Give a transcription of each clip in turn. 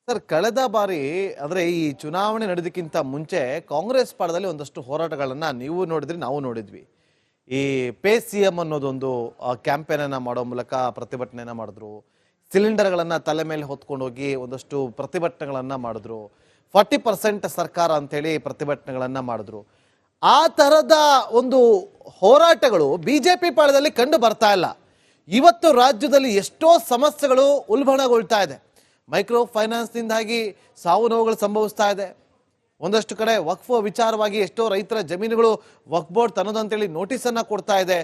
Sir, ಕಳೆದ ಬಾರಿ ಅಂದ್ರೆ ಈ ಚುನಾವಣೆ ನಡೆದಕ್ಕಿಂತ ಮುಂಚೆ ಕಾಂಗ್ರೆಸ್ ಪಾಳದಲ್ಲಿ ಒಂದಷ್ಟು ಹೋರಾಟಗಳನ್ನ ನೀವು ನೋಡಿದ್ರಿ, ನಾವು ನೋಡಿದ್ವಿ. ಈ ಪೇ ಸಿ ಎಂ ಅನ್ನೋದೊಂದು ಕ್ಯಾಂಪೇನ್ ಅನ್ನ ಮಾಡೋ ಮೂಲಕ ಪ್ರತಿಭಟನೆಯನ್ನ ಮಾಡಿದ್ರು. ಸಿಲಿಂಡರ್ಗಳನ್ನ ತಲೆ ಮೇಲೆ ಹೊತ್ಕೊಂಡು ಹೋಗಿ ಒಂದಷ್ಟು ಪ್ರತಿಭಟನೆಗಳನ್ನ ಮಾಡಿದ್ರು. 40% ಸರ್ಕಾರ ಅಂತೇಳಿ ಪ್ರತಿಭಟನೆಗಳನ್ನ ಮಾಡಿದ್ರು. ಆ ತರದ ಒಂದು ಹೋರಾಟಗಳು ಬಿಜೆಪಿ ಪಾಳದಲ್ಲಿ ಕಂಡು ಬರ್ತಾ ಇಲ್ಲ. ಇವತ್ತು ರಾಜ್ಯದಲ್ಲಿ ಎಷ್ಟೋ ಸಮಸ್ಯೆಗಳು ಉಲ್ಬಣಗೊಳ್ತಾ ಇದೆ. ಮೈಕ್ರೋ ಫೈನಾನ್ಸ್ನಿಂದಾಗಿ ಸಾವು ನೋವುಗಳು ಸಂಭವಿಸ್ತಾ ಇದೆ. ಒಂದಷ್ಟು ಕಡೆ ವಕ್ಫ್ ವಿಚಾರವಾಗಿ ಎಷ್ಟೋ ರೈತರ ಜಮೀನುಗಳು ವಕ್ಫ್ ಬೋರ್ಡ್ ತನ್ನದಂತೇಳಿ ನೋಟಿಸನ್ನ ಕೊಡ್ತಾ ಇದೆ.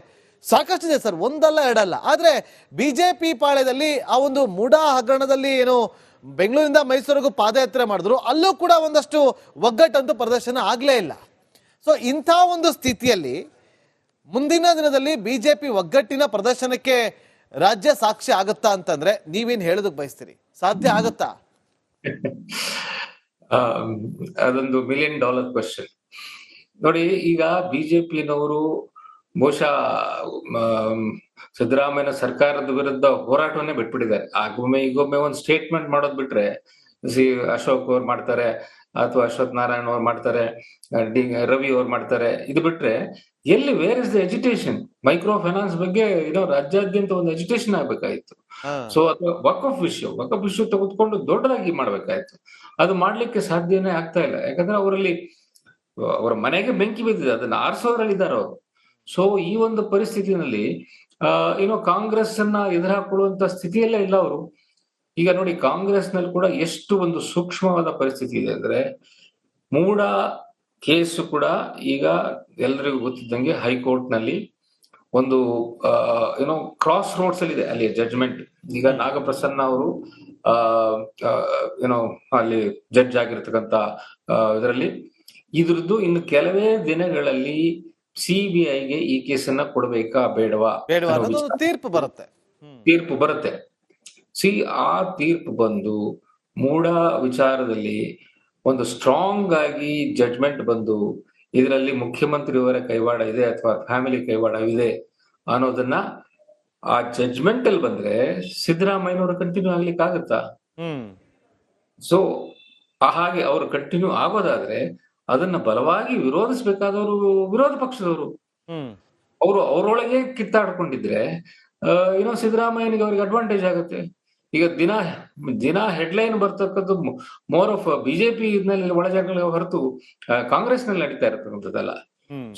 ಸಾಕಷ್ಟಿದೆ ಸರ್, ಒಂದಲ್ಲ ಎರಡಲ್ಲ. ಆದರೆ ಬಿಜೆಪಿ ಪಾಳ್ಯದಲ್ಲಿ ಆ ಒಂದು ಮೂಡಾ ಹಗರಣದಲ್ಲಿ ಏನು ಬೆಂಗಳೂರಿಂದ ಮೈಸೂರಿಗೂ ಪಾದಯಾತ್ರೆ ಮಾಡಿದ್ರು, ಅಲ್ಲೂ ಕೂಡ ಒಂದಷ್ಟು ಒಗ್ಗಟ್ಟಂತೂ ಪ್ರದರ್ಶನ ಆಗಲೇ ಇಲ್ಲ. ಸೊ ಇಂಥ ಒಂದು ಸ್ಥಿತಿಯಲ್ಲಿ ಮುಂದಿನ ದಿನದಲ್ಲಿ ಬಿಜೆಪಿ ಒಗ್ಗಟ್ಟಿನ ಪ್ರದರ್ಶನಕ್ಕೆ ರಾಜ್ಯ ಸಾಕ್ಷಿ ಆಗುತ್ತಾ ಅಂತಂದ್ರೆ ನೀವೇನ್ ಹೇಳೋದಕ್ಕೆ ಬಯಸ್ತೀರಿ? ಸಾಧ್ಯ ಆಗತ್ತಾ? ಅದೊಂದು $1,000,000 ಕ್ವಶನ್. ನೋಡಿ, ಈಗ ಬಿಜೆಪಿನವರು ಬಹುಶಃ ಸಿದ್ದರಾಮಯ್ಯ ಸರ್ಕಾರದ ವಿರುದ್ಧ ಹೋರಾಟವನ್ನೇ ಬಿಟ್ಬಿಟ್ಟಿದ್ದಾರೆ. ಆಗೊಮ್ಮೆ ಈಗೊಮ್ಮೆ ಒಂದು ಸ್ಟೇಟ್ಮೆಂಟ್ ಮಾಡೋದ್ ಬಿಟ್ರೆ, ಅಶೋಕ್ ಅವ್ರು ಮಾಡ್ತಾರೆ, ಅಥವಾ ಅಶ್ವಥ್ ನಾರಾಯಣ್ ಅವ್ರು ಮಾಡ್ತಾರೆ, ರವಿ ಅವ್ರು ಮಾಡ್ತಾರೆ. ಇದು ಬಿಟ್ರೆ ಎಲ್ಲಿ where is the education? Micro finance ಬಗ್ಗೆ ರಾಜ್ಯಾದ್ಯಂತ ಒಂದು ಎಜುಟೇಷನ್ ಆಗ್ಬೇಕಾಯ್ತು. ಸೊ ಅಥವಾ ವಕಫ್ ವಿಷಯ ತೆಗೆದುಕೊಂಡು ದೊಡ್ಡದಾಗಿ ಮಾಡ್ಬೇಕಾಯ್ತು. ಅದು ಮಾಡ್ಲಿಕ್ಕೆ ಸಾಧ್ಯನೇ ಆಗ್ತಾ ಇಲ್ಲ. ಯಾಕಂದ್ರೆ ಅವರ ಮನೆಗೆ ಬೆಂಕಿ ಬಿದ್ದಿದೆ, ಅದನ್ನ ಆರಿಸೋದ್ರಲ್ಲಿ ಇದ್ದಾರೆ ಅವರು. ಸೊ ಈ ಒಂದು ಪರಿಸ್ಥಿತಿನಲ್ಲಿ ಕಾಂಗ್ರೆಸ್ ಅನ್ನ ಎದುರಾಕೊಳ್ಳುವಂತ ಸ್ಥಿತಿಯಲ್ಲೇ ಇಲ್ಲ ಅವರು. ಈಗ ನೋಡಿ, ಕಾಂಗ್ರೆಸ್ ನಲ್ಲಿ ಕೂಡ ಎಷ್ಟು ಒಂದು ಸೂಕ್ಷ್ಮವಾದ ಪರಿಸ್ಥಿತಿ ಇದೆ ಅಂದ್ರೆ, ಮೂಡ ಕೇಸು ಕೂಡ ಈಗ ಎಲ್ರಿಗೂ ಗೊತ್ತಿದ್ದಂಗೆ ಹೈಕೋರ್ಟ್ ನಲ್ಲಿ ಒಂದು ಕ್ರಾಸ್ ರೋಡ್ಸ್ ಅಲ್ಲಿ ಇದೆ, ಅಲ್ಲಿ ಜಡ್ಜ್ಮೆಂಟ್. ಈಗ ನಾಗಪ್ರಸನ್ನ ಅವರು ಅಲ್ಲಿ ಜಡ್ಜ್ ಆಗಿರ್ತಕ್ಕಂತ ಇದರಲ್ಲಿ ಇದ್ರದ್ದು ಇನ್ನು ಕೆಲವೇ ದಿನಗಳಲ್ಲಿ ಸಿಬಿಐಗೆ ಈ ಕೇಸನ್ನ ಕೊಡಬೇಕಾ ಬೇಡವಾ ತೀರ್ಪು ಬರುತ್ತೆ. ಆ ತೀರ್ಪು ಬಂದು ಮೂಡ ವಿಚಾರದಲ್ಲಿ ಒಂದು ಸ್ಟ್ರಾಂಗ್ ಆಗಿ ಜಡ್ಜ್ಮೆಂಟ್ ಬಂದು ಇದರಲ್ಲಿ ಮುಖ್ಯಮಂತ್ರಿಯವರ ಕೈವಾಡ ಇದೆ ಅಥವಾ ಫ್ಯಾಮಿಲಿ ಕೈವಾಡ ಇದೆ ಅನ್ನೋದನ್ನ ಆ ಜಡ್ಜ್ಮೆಂಟ್ ಅಲ್ಲಿ ಬಂದ್ರೆ ಸಿದ್ದರಾಮಯ್ಯನವರು ಕಂಟಿನ್ಯೂ ಆಗ್ಲಿಕ್ಕೆ ಆಗುತ್ತಾ? ಸೊ ಹಾಗೆ ಅವರು ಕಂಟಿನ್ಯೂ ಆಗೋದಾದ್ರೆ ಅದನ್ನ ಬಲವಾಗಿ ವಿರೋಧಿಸಬೇಕಾದವರು ವಿರೋಧ ಪಕ್ಷದವರು. ಅವರು ಅವರೊಳಗೆ ಕಿತ್ತಾಡ್ಕೊಂಡಿದ್ರೆ ಸಿದ್ದರಾಮಯ್ಯನಿಗೆ ಅವ್ರಿಗೆ ಅಡ್ವಾಂಟೇಜ್ ಆಗುತ್ತೆ. ಈಗ ದಿನ ಹೆಡ್ಲೈನ್ ಬರ್ತಕ್ಕದ್ದು ಮೋರ್ ಆಫ್ ಬಿಜೆಪಿ ಇದ್ನಲ್ಲಿ ಒಳಜಗಳ ಹೊರತು ಕಾಂಗ್ರೆಸ್ ನಲ್ಲಿ ನಡೀತಾ ಇರತಕ್ಕಂಥದ್ದಲ್ಲ.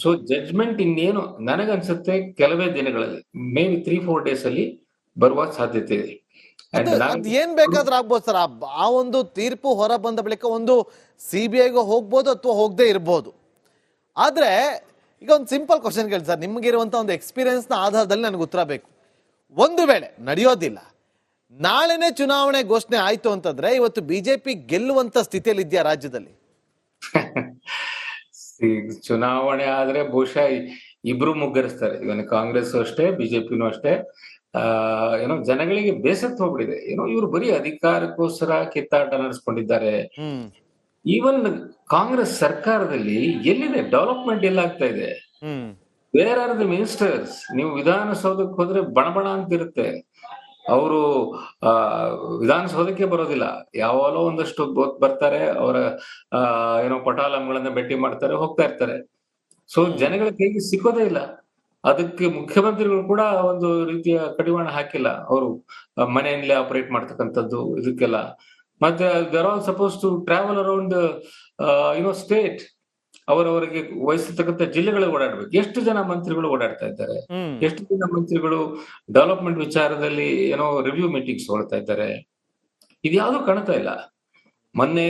ಸೊ ಜಡ್ಜ್ಮೆಂಟ್ ಇನ್ನೇನು ನನಗನ್ಸುತ್ತೆ ಕೆಲವೇ ದಿನಗಳಲ್ಲಿ, ಮೇ ಬಿ 3-4 ಡೇಸ್ ಅಲ್ಲಿ ಬರುವ ಸಾಧ್ಯತೆ ಇದೆ. ಏನ್ ಬೇಕಾದ್ರೂ ಆಗ್ಬೋದು ಸರ್. ಆ ಒಂದು ತೀರ್ಪು ಹೊರ ಬಂದ ಬಳಿಕ ಒಂದು ಸಿಬಿಐಗೆ ಹೋಗ್ಬೋದು ಅಥವಾ ಹೋಗದೆ ಇರ್ಬೋದು. ಆದ್ರೆ ಈಗ ಒಂದು ಸಿಂಪಲ್ ಕ್ವಶನ್ ಕೇಳಿ ಸರ್, ನಿಮ್ಗೆ ಇರುವಂತ ಒಂದು ಎಕ್ಸ್ಪೀರಿಯನ್ಸ್ ನ ಆಧಾರದಲ್ಲಿ ನನಗೆ ಉತ್ತರ ಬೇಕು. ಒಂದು ವೇಳೆ ನಡೆಯೋದಿಲ್ಲ, ನಾಳೆನೆ ಚುನಾವಣೆ ಘೋಷಣೆ ಆಯ್ತು ಅಂತಂದ್ರೆ ಇವತ್ತು ಬಿಜೆಪಿ ಗೆಲ್ಲುವಂತ ಸ್ಥಿತಿಯಲ್ಲಿ ಇದೆಯಾ ರಾಜ್ಯದಲ್ಲಿ? ಚುನಾವಣೆ ಆದ್ರೆ ಬಹುಶಃ ಇಬ್ರು ಮುಗ್ಗರಿಸ್ತಾರೆ. ಇವನು ಕಾಂಗ್ರೆಸ್ ಅಷ್ಟೇ, ಬಿಜೆಪಿನೂ ಅಷ್ಟೇ. ಜನಗಳಿಗೆ ಬೇಸತ್ತು ಹೋಗ್ಬಿಟ್ಟಿದೆ. ಇವರು ಬರೀ ಅಧಿಕಾರಕ್ಕೋಸ್ಕರ ಕಿತ್ತಾಟ ನಡೆಸ್ಕೊಂಡಿದ್ದಾರೆ. ಈವನ್ ಕಾಂಗ್ರೆಸ್ ಸರ್ಕಾರದಲ್ಲಿ ಎಲ್ಲಿದೆ ಡೆವಲಪ್ಮೆಂಟ್? ಎಲ್ಲ ಆಗ್ತಾ ಇದೆ. Where are the ministers? ನೀವು ವಿಧಾನಸೌಧಕ್ಕೆ ಹೋದ್ರೆ ಬಣಬಣ ಅಂತ ಇರುತ್ತೆ. ಅವರು ವಿಧಾನಸೌಧಕ್ಕೆ ಬರೋದಿಲ್ಲ, ಯಾವಾಗಲೋ ಒಂದಷ್ಟು ಬರ್ತಾರೆ, ಅವರ ಪಟಾಲಂಗಳನ್ನ ಭೇಟಿ ಮಾಡ್ತಾರೆ, ಹೋಗ್ತಾ ಇರ್ತಾರೆ. ಸೊ ಜನಗಳ ಕೈಗೆ ಸಿಕ್ಕೋದೇ ಇಲ್ಲ. ಅದಕ್ಕೆ ಮುಖ್ಯಮಂತ್ರಿಗಳು ಕೂಡ ಒಂದು ರೀತಿಯ ಕಡಿವಾಣ ಹಾಕಿಲ್ಲ. ಅವರು ಮನೆಯಲ್ಲೇ ಆಪರೇಟ್ ಮಾಡ್ತಕ್ಕಂಥದ್ದು ಇದಕ್ಕೆಲ್ಲ. ಮತ್ತೆ there all suppose to travel around state. ಅವರವರಿಗೆ ವಹಿಸಿರ್ತಕ್ಕಂಥ ಜಿಲ್ಲೆಗಳಿಗೆ ಓಡಾಡ್ಬೇಕು. ಎಷ್ಟು ಜನ ಮಂತ್ರಿಗಳು ಓಡಾಡ್ತಾ ಇದ್ದಾರೆ? ಎಷ್ಟು ಜನ ಮಂತ್ರಿಗಳು ಡೆವಲಪ್ಮೆಂಟ್ ವಿಚಾರದಲ್ಲಿ ರಿವ್ಯೂ ಮೀಟಿಂಗ್ಸ್ ಹೊಡ್ತಾ ಇದ್ದಾರೆ? ಇದ್ಯಾವುದು ಕಾಣ್ತಾ ಇಲ್ಲ. ಮೊನ್ನೆ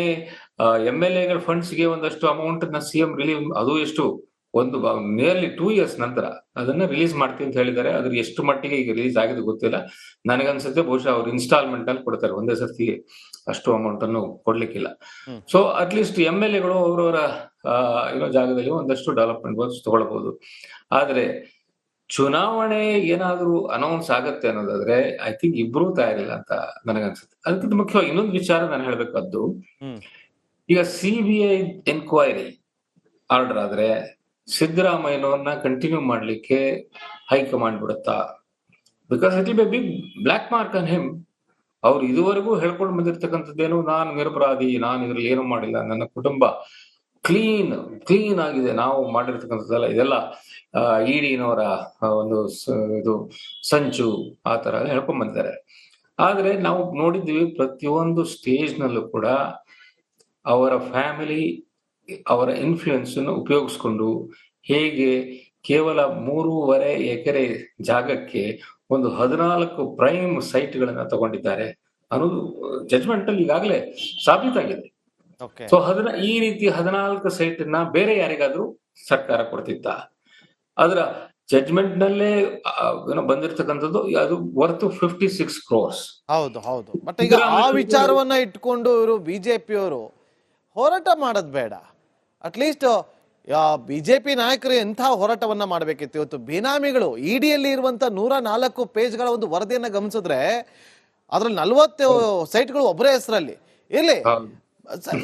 MLA ಫಂಡ್ಸ್ಗೆ ಒಂದಷ್ಟು ಅಮೌಂಟ್ ನ CM ರಿಲೀವ್, ಅದು ಎಷ್ಟು ಒಂದು ನಿಯರ್ಲಿ 2 years ನಂತರ ಅದನ್ನ ರಿಲೀಸ್ ಮಾಡ್ತೀವಿ ಅಂತ ಹೇಳಿದ್ದಾರೆ. ಅದ್ರ ಎಷ್ಟು ಮಟ್ಟಿಗೆ ಈಗ ರಿಲೀಸ್ ಆಗಿದೆ ಗೊತ್ತಿಲ್ಲ. ನನಗನ್ಸುತ್ತೆ ಬಹುಶಃ ಅವ್ರು ಇನ್ಸ್ಟಾಲ್ಮೆಂಟ್ ಅಲ್ಲಿ ಕೊಡ್ತಾರೆ, ಒಂದೇ ಸರ್ತಿ ಅಷ್ಟು ಅಮೌಂಟ್ ಅನ್ನು ಕೊಡ್ಲಿಕ್ಕಿಲ್ಲ. ಸೊ ಅಟ್ಲೀಸ್ಟ್ MLAಗಳು ಅವರವರ ಜಾಗದಲ್ಲಿ ಒಂದಷ್ಟು ಡೆವಲಪ್ಮೆಂಟ್ ವರ್ಕ್ಸ್ ತಗೊಳ್ಬಹುದು. ಆದ್ರೆ ಚುನಾವಣೆ ಏನಾದ್ರೂ ಅನೌನ್ಸ್ ಆಗತ್ತೆ ಅನ್ನೋದಾದ್ರೆ ಐ ಥಿಂಕ್ ಇಬ್ರು ತಯಾರಿಲ್ಲ ಅಂತ ನನಗನ್ಸುತ್ತೆ. ಅದಕ್ಕಿಂತ ಮುಖ್ಯವಾಗಿ ಇನ್ನೊಂದು ವಿಚಾರ ನಾನು ಹೇಳ್ಬೇಕಾದ್ದು, ಈಗ CBI ಎನ್ಕ್ವೈರಿ ಆರ್ಡರ್ ಆದ್ರೆ ಸಿದ್ದರಾಮಯ್ಯನವ್ರನ್ನ ಕಂಟಿನ್ಯೂ ಮಾಡ್ಲಿಕ್ಕೆ ಹೈಕಮಾಂಡ್ ಬಿಡುತ್ತಾ? Because it will be big black mark on him. ಅವ್ರು ಇದುವರೆಗೂ ಹೇಳ್ಕೊಂಡು ಬಂದಿರ್ತಕ್ಕಂಥದ್ದೇನು, ನಾನು ನಿರಪರಾಧಿ, ನಾನು ಇದ್ರಲ್ಲಿ ಏನು ಮಾಡಿಲ್ಲ, ನನ್ನ ಕುಟುಂಬ ಕ್ಲೀನ್ ಆಗಿದೆ, ನಾವು ಮಾಡಿರ್ತಕ್ಕಂಥದ್ದೆಲ್ಲ ಇದೆಲ್ಲ ಇಡಿನವರ ಒಂದು ಇದು ಸಂಚು ಆ ತರ ಹೇಳ್ಕೊಂಡ್ ಬಂದಿದ್ದಾರೆ. ಆದ್ರೆ ನಾವು ನೋಡಿದ್ವಿ ಪ್ರತಿಯೊಂದು ಸ್ಟೇಜ್ ನಲ್ಲೂ ಕೂಡ ಅವರ ಫ್ಯಾಮಿಲಿ ಅವರ ಇನ್ಫ್ಲೂಯೆನ್ಸ್ ಅನ್ನು ಉಪಯೋಗಿಸ್ಕೊಂಡು ಹೇಗೆ ಕೇವಲ 3.5 ಎಕರೆ ಜಾಗಕ್ಕೆ ಒಂದು 14 ಪ್ರೈಮ್ ಸೈಟ್ಗಳನ್ನ ತಗೊಂಡಿದ್ದಾರೆ ಅನ್ನೋದು ಜಜ್ಮೆಂಟ್ ಅಲ್ಲಿ ಈಗಾಗಲೇ ಸಾಬೀತಾಗಿದೆ. ಓಕೆ. ಸೊ ಈ ರೀತಿ 14 ಸೈಟ್ ನ ಬೇರೆ ಯಾರಿಗಾದ್ರೂ ಸರ್ಕಾರ ಕೊಡ್ತಿತ್ತ? ಅದರ ಜಡ್ಜ್ಮೆಂಟ್ ನಲ್ಲೇ ಬಂದಿರತಕ್ಕಂಥದ್ದು ಅದು ವರ್ತ್ 56 crores. ಹೌದು. ಬಟ್ ಈಗ ಆ ವಿಚಾರವನ್ನ ಇಟ್ಕೊಂಡು ಇವರು ಬಿಜೆಪಿಯವರು ಹೋರಾಟ ಮಾಡೋದ್ ಬೇಡ. ಅಟ್ಲೀಸ್ಟ್ ಬಿಜೆಪಿ ನಾಯಕರು ಎಂಥ ಹೋರಾಟವನ್ನ ಮಾಡಬೇಕಿತ್ತು. ಇವತ್ತು ಬೇನಾಮಿಗಳು ಇಡಿಯಲ್ಲಿ ಇರುವಂತ 104 ಪೇಜ್ಗಳ ಒಂದು ವರದಿಯನ್ನ ಗಮನಿಸಿದ್ರೆ ಅದ್ರಲ್ಲಿ 40 ಸೈಟ್ಗಳು ಒಬ್ಬರೇ ಹೆಸರಲ್ಲಿ ಇಲ್ಲಿ.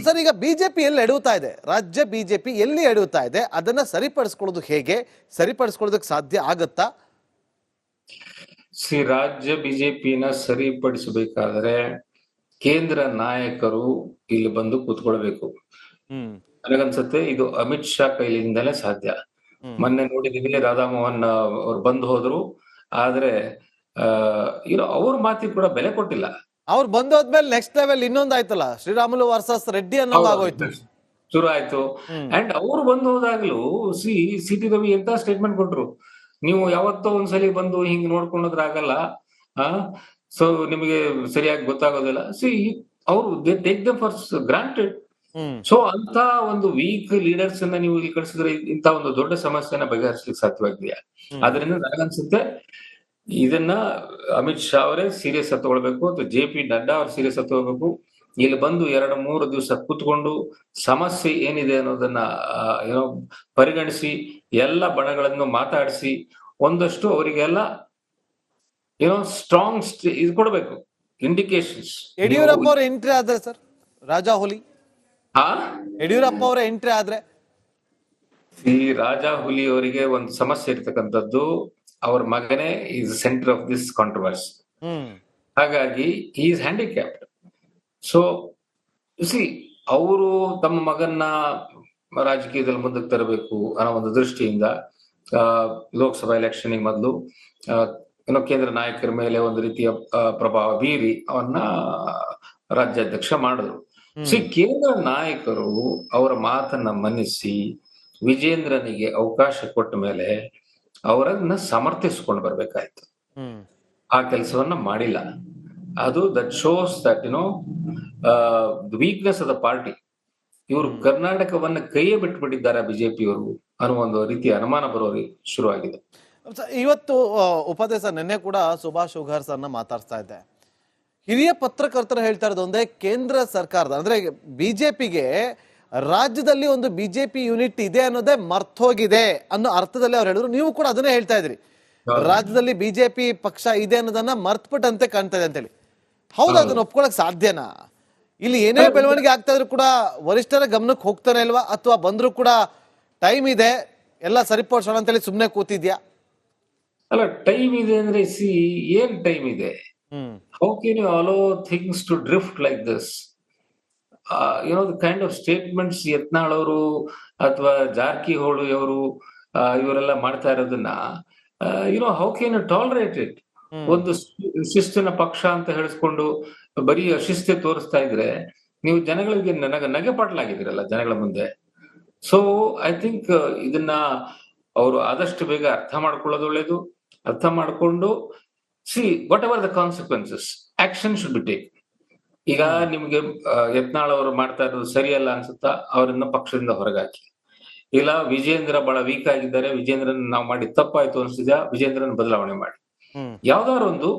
ಸರ್, ಈಗ ಬಿಜೆಪಿ ಎಲ್ಲಿ ಎಡುತ್ತಾ ಇದೆ? ರಾಜ್ಯ ಬಿಜೆಪಿ ಎಲ್ಲಿ ಎಡುತ್ತಾ ಇದೆ? ಅದನ್ನ ಸರಿಪಡಿಸ್ಕೊಳ್ಳೋದು ಹೇಗೆ? ಸರಿಪಡಿಸ್ಕೊಳ್ಳೋದಕ್ಕೆ ಸಾಧ್ಯ ಆಗತ್ತಾ? ರಾಜ್ಯ ಬಿಜೆಪಿನ ಸರಿಪಡಿಸಬೇಕಾದ್ರೆ ಕೇಂದ್ರ ನಾಯಕರು ಇಲ್ಲಿ ಬಂದು ಕೂತ್ಕೊಳ್ಬೇಕು. ನನಗನ್ಸುತ್ತೆ ಇದು ಅಮಿತ್ ಶಾ ಕೈಲಿಂದಲೇ ಸಾಧ್ಯ. ಮೊನ್ನೆ ನೋಡಿದೀವಿ, ರಾಧಾಮೋಹನ್ ಅವ್ರು ಬಂದು ಹೋದ್ರು, ಆದ್ರೆ ಅವ್ರ ಮಾತಿಗೆ ಕೂಡ ಬೆಲೆ ಕೊಟ್ಟಿಲ್ಲ. ಅವ್ರು ಬಂದೋದ್ಮೇಲೆ ನೆಕ್ಸ್ಟ್ ಲೆವೆಲ್ ಇನ್ನೊಂದು ಆಯ್ತಲ್ಲ, ಶ್ರೀರಾಮುಲು ವರ್ಸಸ್ ರೆಡ್ಡಿ ಅನ್ನೋದಾಗೋಯ್ತು, ಶುರು ಆಯ್ತು. ಅಂಡ್ ಅವ್ರು ಬಂದು ಹೋದಾಗ್ಲೂ ಸಿ ಟಿ ರವಿ ಎಂತ ಸ್ಟೇಟ್ಮೆಂಟ್ ಕೊಟ್ರು, ನೀವು ಯಾವತ್ತೋ ಒಂದ್ಸಲಿ ಬಂದು ಹಿಂಗ್ ನೋಡ್ಕೊಂಡ್ರೆ ಆಗಲ್ಲ, ಸೊ ನಿಮಗೆ ಸರಿಯಾಗಿ ಗೊತ್ತಾಗೋದಿಲ್ಲ. ಅವರು they take them for granted. So ಅಂತ ಒಂದು ವೀಕ್ ಲೀಡರ್ಸ್ ಅನ್ನ ನೀವು ಇಲ್ಲಿ ಕಳಿಸಿದ್ರೆ ಇಂತ ಒಂದು ದೊಡ್ಡ ಸಮಸ್ಯೆನ ಬಗೆಹರಿಸಲಿಕ್ಕೆ ಸಾಧ್ಯವಾಗಿದೆಯಾ? ಅದರಿಂದ ನನಗನ್ಸುತ್ತೆ ಇದನ್ನ ಅಮಿತ್ ಶಾ ಅವರೇ ಸೀರಿಯಸ್ ಆಗಿ ತಗೊಳ್ಬೇಕು, ಅಥವಾ JP ನಡ್ಡಾ ಅವ್ರು ಸೀರಿಯಸ್ ಆಗಿ ತಗೋಬೇಕು. ಇಲ್ಲಿ ಬಂದು 2-3 ದಿವಸ ಕೂತ್ಕೊಂಡು ಸಮಸ್ಯೆ ಏನಿದೆ ಅನ್ನೋದನ್ನ ಪರಿಗಣಿಸಿ ಎಲ್ಲ ಬಣಗಳನ್ನು ಮಾತಾಡಿಸಿ ಒಂದಷ್ಟು ಅವರಿಗೆಲ್ಲ ಸ್ಟ್ರಾಂಗ್ ಇದು ಕೊಡಬೇಕು, ಇಂಡಿಕೇಶನ್ಸ್. ಯಡಿಯೂರಪ್ಪ ಅವರ ಎಂಟ್ರಿ ಆದ್ರೆ ಸರ್, ರಾಜಾಹುಲಿ ಯಡಿಯೂರಪ್ಪ ಅವರ ಎಂಟ್ರಿ ಆದ್ರೆ ರಾಜಾಹುಲಿ ಅವರಿಗೆ ಒಂದು ಸಮಸ್ಯೆ ಇರ್ತಕ್ಕಂಥದ್ದು, ಅವ್ರ ಮಗನೇ is centre of this controversy. ಹಾಗಾಗಿ ಈಸ್ ಹ್ಯಾಂಡಿಕ್ಯಾಪ್ಡ್. ಸೊ ಅವರು ತಮ್ಮ ಮಗನ್ನ ರಾಜಕೀಯದಲ್ಲಿ ಮುಂದಕ್ಕೆ ತರಬೇಕು ಅನ್ನೋ ಒಂದು ದೃಷ್ಟಿಯಿಂದ ಲೋಕಸಭಾ ಎಲೆಕ್ಷನ್ ಮೊದಲು ಕೇಂದ್ರ ನಾಯಕರ ಮೇಲೆ ಒಂದು ರೀತಿಯ ಪ್ರಭಾವ ಬೀರಿ ಅವನ್ನ ರಾಜ್ಯಾಧ್ಯಕ್ಷ ಮಾಡಿದ್ರು. ಕೇಂದ್ರ ನಾಯಕರು ಅವರ ಮಾತನ್ನ ಮನ್ನಿಸಿ ವಿಜೇಂದ್ರನಿಗೆ ಅವಕಾಶ ಕೊಟ್ಟ ಮೇಲೆ ಅವರನ್ನ ಸಮರ್ಥಿಸ್ಕೊಂಡು ಬರ್ಬೇಕಾಯ್ತು. ಆ ಕೆಲಸವನ್ನ ಮಾಡಿಲ್ಲ. ಅದು that shows that weakness of the party. ಇವರು ಕರ್ನಾಟಕವನ್ನ ಕೈಯೇ ಬಿಟ್ಬಿಟ್ಟಿದ್ದಾರೆ ಬಿಜೆಪಿಯವರು ಅನ್ನೋ ಒಂದು ರೀತಿಯ ಅನುಮಾನ ಬರೋರಿ ಶುರುವಾಗಿದೆ. ಇವತ್ತು ಉಪಾಧ್ಯಕ್ಷ ನಿನ್ನೆ ಕೂಡ ಸುಭಾಷ್ ಶುಗಾರ್ ಸರ್ನ ಮಾತಾಡ್ತಾ ಇದ್ದೆ. ಹಿರಿಯ ಪತ್ರಕರ್ತರು ಹೇಳ್ತಾ ಇರೋದು ಒಂದೇ, ಕೇಂದ್ರ ಸರ್ಕಾರದ ಅಂದ್ರೆ ಬಿಜೆಪಿಗೆ ರಾಜ್ಯದಲ್ಲಿ ಒಂದು ಬಿಜೆಪಿ ಯೂನಿಟ್ ಇದೆ ಅನ್ನೋದೇ ಮರ್ತೋಗಿದೆ ಅನ್ನೋ ಅರ್ಥದಲ್ಲಿ ಅವ್ರು ಹೇಳಿದ್ರು. ನೀವು ಕೂಡ ಅದನ್ನೇ ಹೇಳ್ತಾ ಇದ್ರಿ, ರಾಜ್ಯದಲ್ಲಿ ಬಿಜೆಪಿ ಪಕ್ಷ ಇದೆ ಅನ್ನೋದನ್ನ ಮರ್ತ್ಬಿಟ್ಟಂತೆ ಕಾಣ್ತಾ ಇದೆ ಅಂತೇಳಿ. ಹೌದು, ಅದನ್ನ ಒಪ್ಕೊಳಕ್ ಸಾಧ್ಯನಾ? ಇಲ್ಲಿ ಏನೇ ಬೆಳವಣಿಗೆ ಆಗ್ತಾ ಇದ್ರು ಕೂಡ ವರಿಷ್ಠರ ಗಮನಕ್ಕೆ ಹೋಗ್ತಾನೆ ಇಲ್ವಾ? ಅಥವಾ ಬಂದ್ರು ಕೂಡ ಟೈಮ್ ಇದೆ ಎಲ್ಲ ಸರಿಪಡಿಸೋಣ ಅಂತೇಳಿ ಸುಮ್ನೆ ಕೂತಿದ್ಯಾ? ಅಲ್ಲ, ಟೈಮ್ ಇದೆ ಅಂದ್ರೆ ಏನ್ ಟೈಮ್ ಇದೆ? How can you allow things to drift like this? The kind of statements Yatnal ಅವರು ಅಥವಾ ಜಾರಕಿಹೊಳಿ ಅವರು ಇವರೆಲ್ಲ ಮಾಡ್ತಾ ಇರೋದನ್ನ how can you tolerate it? ಒಂದು ಶಿಸ್ತಿನ ಪಕ್ಷ ಅಂತ ಹೇಳಿಸ್ಕೊಂಡು ಬರೀ ಅಶಿಸ್ತೆ ತೋರಿಸ್ತಾ ಇದ್ರೆ ನೀವು ಜನಗಳಿಗೆ ನಗೆ ಪಾಟ್ಲಾಗಿದ್ದೀರಲ್ಲ ಜನಗಳ ಮುಂದೆ. ಸೊ ಐ ಥಿಂಕ್ ಇದನ್ನ ಅವರು ಆದಷ್ಟು ಬೇಗ ಅರ್ಥ ಮಾಡ್ಕೊಳ್ಳೋದು ಒಳ್ಳೇದು. ಅರ್ಥ ಮಾಡ್ಕೊಂಡು what ever the consequences, action should be take. ಈಗ ನಿಮ್ಗೆ ಯತ್ನಾಳ್ ಅವರು ಮಾಡ್ತಾ ಇರೋದು ಸರಿಯಲ್ಲ ಅನ್ಸುತ್ತಾ, ಅವರನ್ನ ಪಕ್ಷದಿಂದ ಹೊರಗಾಕಿ. ಇಲ್ಲ ವಿಜೇಂದ್ರ ಬಹಳ ವೀಕ್ ಆಗಿದ್ದಾರೆ, ವಿಜೇಂದ್ರನ್ ನಾವು ಮಾಡಿ ತಪ್ಪಾಯ್ತು ಅನ್ಸಿದ್ಯಾ, ವಿಜೇಂದ್ರನ್ ಬದಲಾವಣೆ ಮಾಡಿ. ಯಾವ್ದಾದ್ರು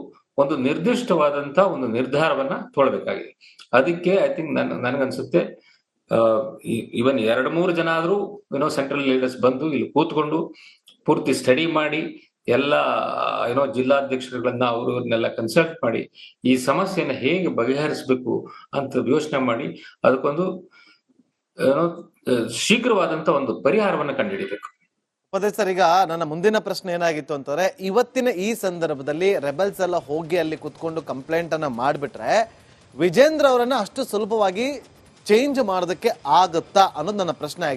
ಒಂದು ನಿರ್ದಿಷ್ಟವಾದಂತ ಒಂದು ನಿರ್ಧಾರವನ್ನ ತೊಗೊಳ್ಬೇಕಾಗಿದೆ. ಅದಕ್ಕೆ ಐ ಥಿಂಕ್ ನನಗನ್ಸುತ್ತೆ ಇವನ್ 2-3 ಜನ ಆದ್ರೂ ಸೆಂಟ್ರಲ್ ಲೀಡರ್ಸ್ ಬಂದು ಇಲ್ಲಿ ಕೂತ್ಕೊಂಡು ಪೂರ್ತಿ ಸ್ಟಡಿ ಮಾಡಿ ಎಲ್ಲ ಜಿಲ್ಲಾಧ್ಯಕ್ಷರುಗಳನ್ನ ಅವ್ರನ್ನೆಲ್ಲ ಕನ್ಸಲ್ಟ್ ಮಾಡಿ ಈ ಸಮಸ್ಯೆನ ಹೇಗೆ ಬಗೆಹರಿಸಬೇಕು ಅಂತ ಯೋಚನೆ ಮಾಡಿ ಅದಕ್ಕೊಂದು ಶೀಘ್ರವಾದಂತ ಒಂದು ಪರಿಹಾರವನ್ನ ಕಂಡುಹಿಡಿಬೇಕು. ಅದೇ ಸರ್, ಈಗ ನನ್ನ ಮುಂದಿನ ಪ್ರಶ್ನೆ ಏನಾಗಿತ್ತು ಅಂತಂದ್ರೆ, ಇವತ್ತಿನ ಈ ಸಂದರ್ಭದಲ್ಲಿ ರೆಬೆಲ್ಸ್ ಎಲ್ಲ ಹೋಗಿ ಅಲ್ಲಿ ಕುತ್ಕೊಂಡು ಕಂಪ್ಲೇಂಟ್ ಅನ್ನ ಮಾಡ್ಬಿಟ್ರೆ ವಿಜೇಂದ್ರ ಅವರನ್ನ ಅಷ್ಟು ಸುಲಭವಾಗಿ ಚೇಂಜ್ ಮಾಡೋದಕ್ಕೆ ಆಗುತ್ತಾ ಅನ್ನೋದು ನನ್ನ ಪ್ರಶ್ನೆ ಆಗಿದೆ.